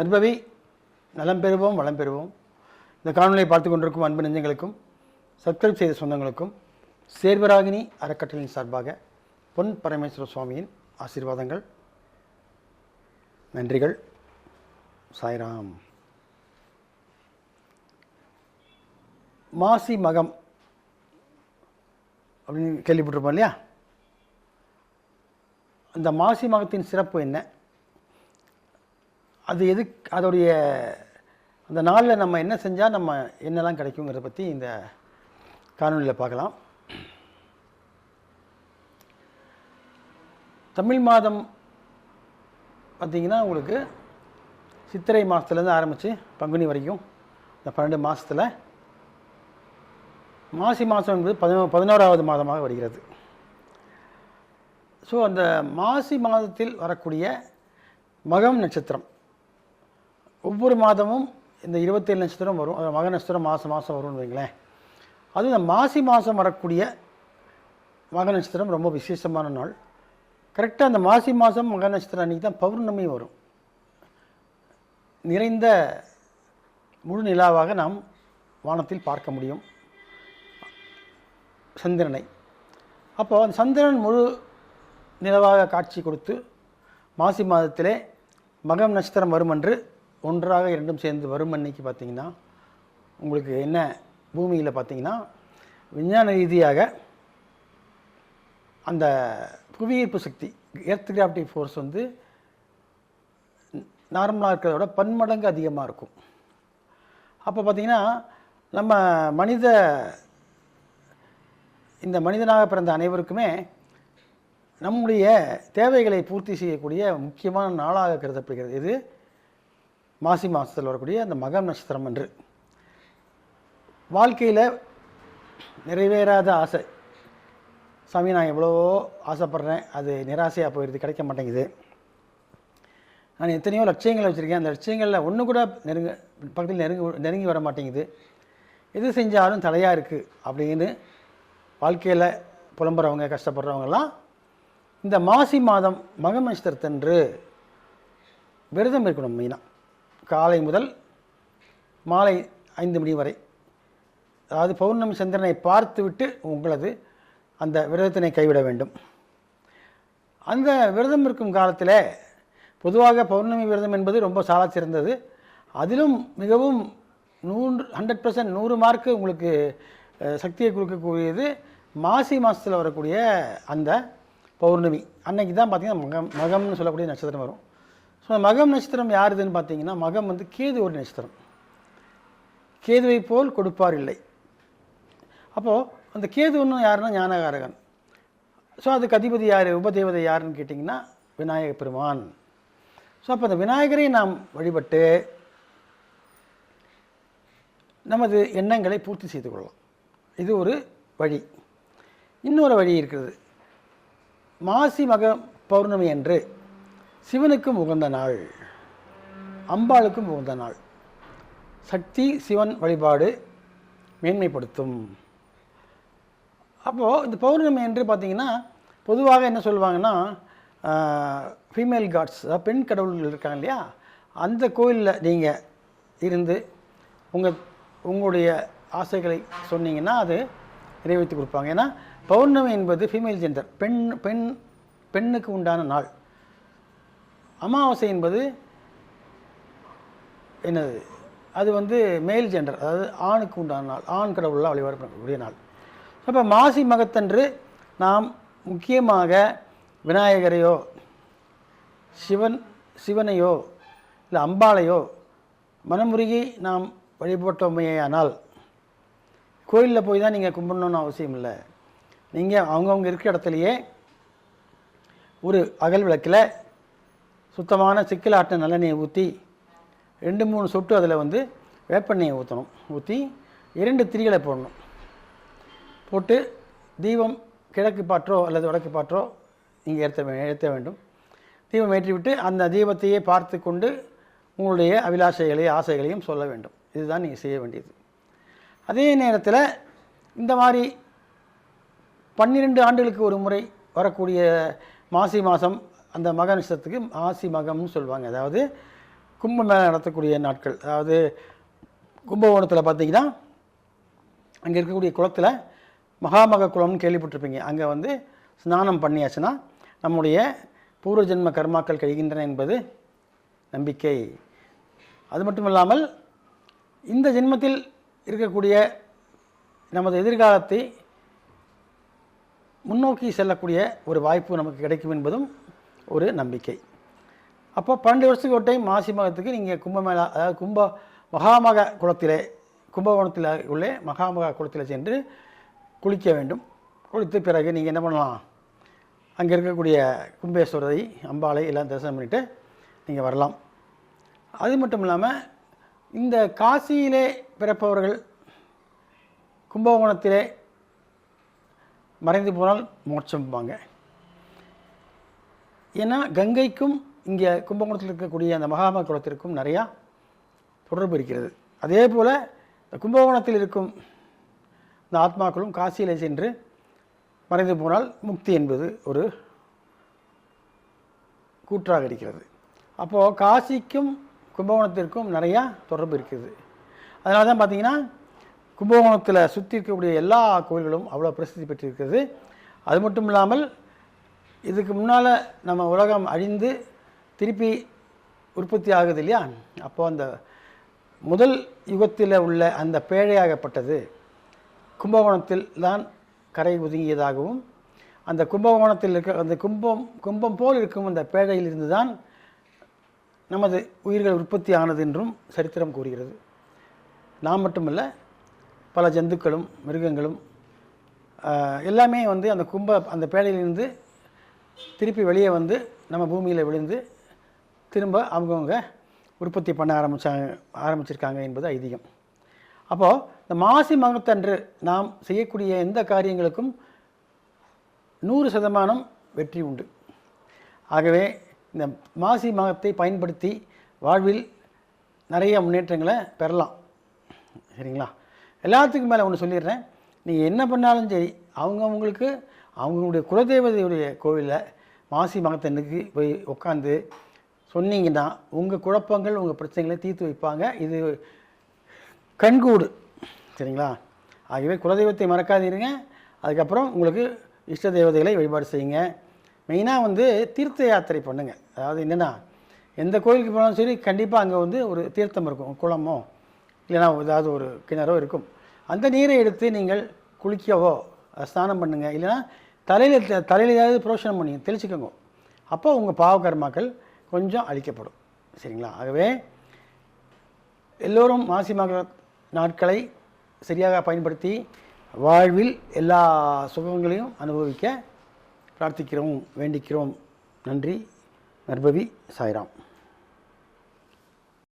நற்பவி நலம் பெறுவோம், வளம் பெறுவோம். இந்த காணொலியை பார்த்து கொண்டிருக்கும் அன்பு நெஞ்சங்களுக்கும், சப்ஸ்கிரைப் செய்த சொந்தங்களுக்கும் சேர்வராகினி அறக்கட்டளையின் சார்பாக பொன் பரமேஸ்வர சுவாமியின் ஆசீர்வாதங்கள், நன்றிகள். சாய்ராம். மாசி மகம் அப்படின்னு கேள்விப்பட்டிருப்போம் இல்லையா? அந்த மாசி மகத்தின் சிறப்பு என்ன, அது அதோடைய அந்த நாளில் நம்ம என்ன செஞ்சால் நம்ம என்னெல்லாம் கிடைக்குங்கிறத பற்றி இந்த காணொலியில் பார்க்கலாம். தமிழ் மாதம் பார்த்திங்கன்னா உங்களுக்கு சித்திரை மாதத்துலேருந்து ஆரம்பித்து பங்குனி வரைக்கும் இந்த 12 மாதத்தில் மாசி மாதம் என்பது 11வது மாதமாக வருகிறது. ஸோ அந்த மாசி மாதத்தில் வரக்கூடிய மகம் நட்சத்திரம் ஒவ்வொரு மாதமும் இந்த 27 நட்சத்திரம் வரும். அது மக நட்சத்திரம் மாதம் வரும்னு வைங்களேன். அதுவும் இந்த மாசி மாதம் வரக்கூடிய மக நட்சத்திரம் ரொம்ப விசேஷமான நாள். கரெக்டாக அந்த மாசி மாதம் மக நட்சத்திரம் அன்றைக்கி தான் பௌர்ணமி வரும். நிறைந்த முழு நிலாவாக நாம் வானத்தில் பார்க்க முடியும் சந்திரனை. அப்போது அந்த சந்திரன் முழு நிலவாக காட்சி கொடுத்து மாசி மாதத்திலே மகம் நட்சத்திரம் வரும் என்று ஒன்றாக இரண்டும் சேர்ந்து வரும் அன்னைக்கு பார்த்திங்கன்னா உங்களுக்கு என்ன பூமியில் பார்த்திங்கன்னா விஞ்ஞான ரீதியாக அந்த புவியீர்ப்பு சக்தி எர்த் கிராவிட்டி ஃபோர்ஸ் வந்து நார்மலாக இருக்கிறதோட பன்மடங்கு அதிகமாக இருக்கும். அப்போ பார்த்திங்கன்னா நம்ம இந்த மனிதனாக பிறந்த அனைவருக்குமே நம்முடைய தேவைகளை பூர்த்தி செய்யக்கூடிய முக்கியமான நாளாக கருதப்படுகிறது. இது மாசி மாதத்தில் வரக்கூடிய அந்த மகம் நட்சத்திரம் என்று. வாழ்க்கையில் நிறைவேறாத ஆசை, சாமி நான் எவ்வளவோ ஆசைப்பட்றேன், அது நிராசையாக போயிடுது, கிடைக்க மாட்டேங்குது. நான் எத்தனையோ லட்சியங்கள் வச்சுருக்கேன், அந்த லட்சியங்களில் ஒன்று கூட பக்கத்தில் நெருங்கி வர மாட்டேங்குது, எது செஞ்சாலும் தடையாக இருக்குது அப்படின்னு வாழ்க்கையில் புலம்புறவங்க, கஷ்டப்படுறவங்கெல்லாம் இந்த மாசி மாதம் மகம் நட்சத்திரத்தன்று விரதம் இருக்கணும். மெயினாக காலை முதல் மாலை 5 மணி வரை, அதாவது பௌர்ணமி சந்திரனை பார்த்து விட்டு உங்களது அந்த விரதத்தினை கைவிட வேண்டும். அந்த விரதம் இருக்கும் காலத்தில் பொதுவாக பௌர்ணமி விரதம் என்பது ரொம்ப சால சிறந்தது. அதிலும் மிகவும் 100% 100 மார்க்கு உங்களுக்கு சக்தியை கொடுக்கக்கூடியது மாசி மாதத்தில் வரக்கூடிய அந்த பௌர்ணமி அன்னைக்கு தான் பார்த்திங்கன்னா மகம்னு சொல்லக்கூடிய நட்சத்திரம் வரும். ஸோ மகம் நட்சத்திரம் யாருதுன்னு பார்த்தீங்கன்னா, மகம் வந்து கேது ஒரு நட்சத்திரம். கேதுவை போல் கொடுப்பார் இல்லை. அப்போது அந்த கேது ஒன்றும் யாருன்னா ஞானகாரகன். ஸோ அதுக்கு அதிபதி யார், உபதேவதை யாருன்னு கேட்டிங்கன்னா விநாயக பெருமான். ஸோ அப்போ அந்த விநாயகரை நாம் வழிபட்டு நமது எண்ணங்களை பூர்த்தி செய்து கொள்ளலாம். இது ஒரு வழி. இன்னொரு வழி இருக்கிறது. மாசி மக பௌர்ணமி அன்று சிவனுக்கும் உகந்த நாள், அம்பாளுக்கும் உகந்த நாள். சக்தி சிவன் வழிபாடு மேன்மைப்படுத்தும். அப்போது இந்த பௌர்ணமி என்று பார்த்திங்கன்னா பொதுவாக என்ன சொல்லுவாங்கன்னா, ஃபீமேல் காட்ஸ், அதாவது பெண் கடவுள்கள் இருக்காங்க இல்லையா, அந்த கோயிலில் நீங்கள் இருந்து உங்களுடைய ஆசைகளை சொன்னீங்கன்னா அது நிறைவேற்றி கொடுப்பாங்க. ஏன்னா பௌர்ணமி என்பது ஃபீமேல் ஜெண்டர், பெண்ணுக்கு உண்டான நாள். அமாவாசை என்பது என்னது, அது வந்து மேல் ஜெண்டர், அதாவது ஆணுக்கு உண்டான நாள், ஆண் கடவுளால் வழிபடக்கூடிய நாள். அப்போ மாசி மகத்தன்று நாம் முக்கியமாக விநாயகரையோ சிவனையோ இல்லை அம்பாளையோ மனமுருகி நாம் வழிபட்டோமையானால், கோயிலில் போய் தான் நீங்கள் கும்பிடணுன்னு அவசியம் இல்லை. நீங்கள் அவங்கவுங்க இருக்கிற இடத்துலையே ஒரு அகல் விளக்கில் சுத்தமான சிக்கல் ஆட்டின நல்லெண்ணெயை ஊற்றி 2-3 சொட்டு அதில் வந்து வேப்பெண்ணெயை ஊற்றி 2 திரிகளை போடணும். போட்டு தீபம் கிழக்கு பாற்றோ அல்லது வடக்கு பாற்றோ நீங்கள் ஏற்ற வேண்டும். தீபம் ஏற்றிவிட்டு அந்த தீபத்தையே பார்த்து கொண்டு உங்களுடைய அபிலாஷைகளையும் ஆசைகளையும் சொல்ல வேண்டும். இதுதான் நீங்கள் செய்ய வேண்டியது. அதே நேரத்தில் இந்த மாதிரி 12 ஆண்டுகளுக்கு ஒரு முறை வரக்கூடிய மாசி மாதம் அந்த மக நட்சத்திரத்துக்கு மாசி மகம்னு சொல்லுவாங்க. அதாவது கும்பமேளா நடத்தக்கூடிய நாட்கள். அதாவது கும்பகோணத்தில் பார்த்தீங்கன்னா அங்கே இருக்கக்கூடிய குளத்தில் மகாமக குளம்னு கேள்விப்பட்டிருப்பீங்க. அங்கே வந்து ஸ்நானம் பண்ணியாச்சுன்னா நம்முடைய பூர்வ ஜென்ம கர்மாக்கள் கழிகின்றன என்பது நம்பிக்கை. அது மட்டும் இல்லாமல் இந்த ஜென்மத்தில் இருக்கக்கூடிய நமது எதிர்காலத்தை முன்னோக்கி செல்லக்கூடிய ஒரு வாய்ப்பு நமக்கு கிடைக்கும் என்பதும் ஒரு நம்பிக்கை. அப்போ 12 வருஷத்துக்கு ஒரு டைம் மாசி மகத்துக்கு நீங்கள் கும்பமேளா, அதாவது மகாமக குளத்திலே, கும்பகோணத்தில் உள்ள மகாமக குளத்தில் சென்று குளிக்க வேண்டும். குளித்த பிறகு நீங்கள் என்ன பண்ணலாம், அங்கே இருக்கக்கூடிய கும்பேஸ்வரரை, அம்பாளை எல்லாம் தரிசனம் பண்ணிவிட்டு நீங்கள் வரலாம். அது மட்டும் இல்லாமல் இந்த காசியிலே பிறப்பவர்கள் கும்பகோணத்திலே மறைந்து போனால் மோட்சம்பாங்க. ஏன்னா கங்கைக்கும் இங்கே கும்பகோணத்தில் இருக்கக்கூடிய அந்த மகாமக குளத்திற்கும் நிறையா தொடர்பு இருக்கிறது. அதே போல் கும்பகோணத்தில் இருக்கும் இந்த ஆத்மாக்களும் காசியிலே சென்று மறைந்து போனால் முக்தி என்பது ஒரு கூற்றாக இருக்கிறது. அப்போது காசிக்கும் கும்பகோணத்திற்கும் நிறையா தொடர்பு இருக்குது. அதனால தான் பார்த்திங்கன்னா கும்பகோணத்தில் சுற்றி இருக்கக்கூடிய எல்லா கோயில்களும் அவ்வளோ பிரசித்தி பெற்றிருக்கிறது. அது மட்டும் இல்லாமல் இதுக்கு முன்னால் நம்ம உலகம் அழிந்து திருப்பி உற்பத்தி ஆகுது இல்லையா, அப்போது அந்த முதல் யுகத்தில் உள்ள அந்த பேழையாகப்பட்டது கும்பகோணத்தில் தான் கரை ஒதுங்கியதாகவும், அந்த கும்பகோணத்தில் இருக்க அந்த கும்பம் போல் இருக்கும் அந்த பேழையிலிருந்து தான் நமது உயிர்கள் உற்பத்தி ஆனது என்றும் சரித்திரம் கூறுகிறது. நாம் மட்டுமல்ல, பல ஜந்துக்களும் மிருகங்களும் எல்லாமே வந்து அந்த பேழையிலிருந்து திருப்பி வெளியே வந்து நம்ம பூமியில் விழுந்து திரும்ப அவங்கவுங்க உற்பத்தி பண்ண ஆரம்பிச்சிருக்காங்க என்பது ஐதீகம். அப்போது இந்த மாசி மகத்தன்று நாம் செய்யக்கூடிய எந்த காரியங்களுக்கும் 100% வெற்றி உண்டு. ஆகவே இந்த மாசி மகத்தை பயன்படுத்தி வாழ்வில் நிறைய முன்னேற்றங்களை பெறலாம். சரிங்களா? எல்லாத்துக்கும் மேலே ஒன்று சொல்லிடுறேன், நீங்கள் என்ன பண்ணாலும் சரி, அவங்கவுங்களுக்கு அவங்களுடைய குலதெய்வதையுடைய கோவிலில் மாசி மகத்தன்னைக்கு போய் உட்காந்து சொன்னீங்கன்னா உங்கள் குழப்பங்கள், உங்கள் பிரச்சனைகளை தீர்த்து வைப்பாங்க. இது கண்கூடு. சரிங்களா? ஆகவே குலதெய்வத்தை மறக்காதீருங்க. அதுக்கப்புறம் உங்களுக்கு இஷ்ட தெய்வதைகளை வழிபாடு செய்யுங்க. மெயினாக வந்து தீர்த்த யாத்திரை பண்ணுங்கள். அதாவது என்னென்னா, எந்த கோயிலுக்கு போனாலும் சரி கண்டிப்பாக அங்கே வந்து ஒரு தீர்த்தம் இருக்கும், குளமோ இல்லைனா ஏதாவது ஒரு கிணறோ இருக்கும். அந்த நீரை எடுத்து நீங்கள் குளிக்கவோ ஸ்நானம் பண்ணுங்கள். இல்லைனா தலையில் ஏதாவது புரோஷனம் பண்ணி தெளிச்சுக்கோங்க. அப்போ உங்கள் பாவகர்மாக்கள் கொஞ்சம் அழிக்கப்படும். சரிங்களா? ஆகவே எல்லோரும் மாசி மக நாட்களை சரியாக பயன்படுத்தி வாழ்வில் எல்லா சுகங்களையும் அனுபவிக்க பிரார்த்திக்கிறோம், வேண்டிக்கிறோம். நன்றி. நற்பவி சாய்ராம்.